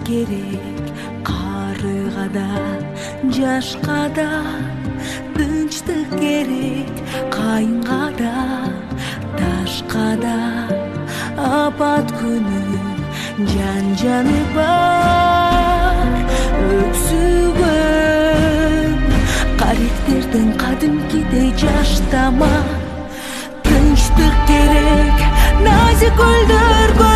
керек, карыга да жашка да тынчтык керек, кайынга да ташка да апат күнү жан-жаны бар өксүгөн каректерден кадимкидей жаштама, тынчтык керек назик гүлдөргө